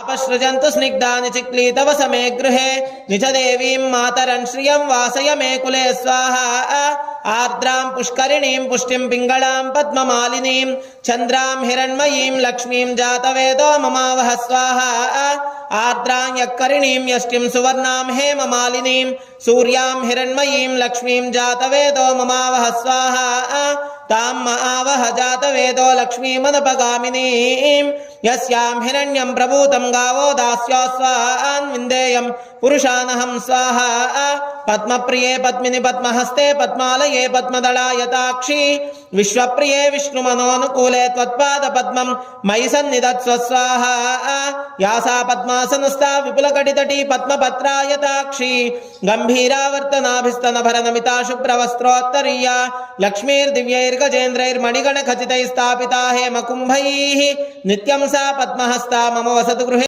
अपसृजन्तु स्निग्धानि चिक्लीतव समे गृहे निज देवीं मातरं श्रियं वासय मे कुले स्वाहा आर्द्रां पुष्करिणीं पुष्टिं पिङ्गलां पद्ममालिनीं चन्द्रां हिरण्मयीं लक्ष्मीं जातवेदो ममावह स्वाहा आर्द्रां यक्करिणीं यष्टिं सुवर्णां हेममालिनीं सूर्यां हिरण्मयीं लक्ष्मीं जातवेदो ममावह स्वाहा तां आवह जातवेदो लक्ष्मीमनुपगामिनीं यस्यां हिरण्यं प्रभूतं गावो दास्योऽस्वान् विन्देयं पुरुषानहं स्वाहा पद्मप्रिये पद्मिनि पद्महस्ते पद्मालये पद्मदलायताक्षी विश्वप्रिये विष्णुमनोनुकूले त्वत्पादपद्मं मयि सन्निधत्स्व स्वाहा या सा पद्मासनस्था विपुलकटितटी पद्मपत्रायताक्षी गम्भीरावर्तनाभिस्तनभरनमिता शुभ्रवस्त्रोत्तरीया लक्ष्मीर्दिव्यैर्गजेन्द्रैर्मणिगणखचितैः स्थापिता हेमकुम्भैः नित्यं सा पद्महस्ता मम वसतु गृहे।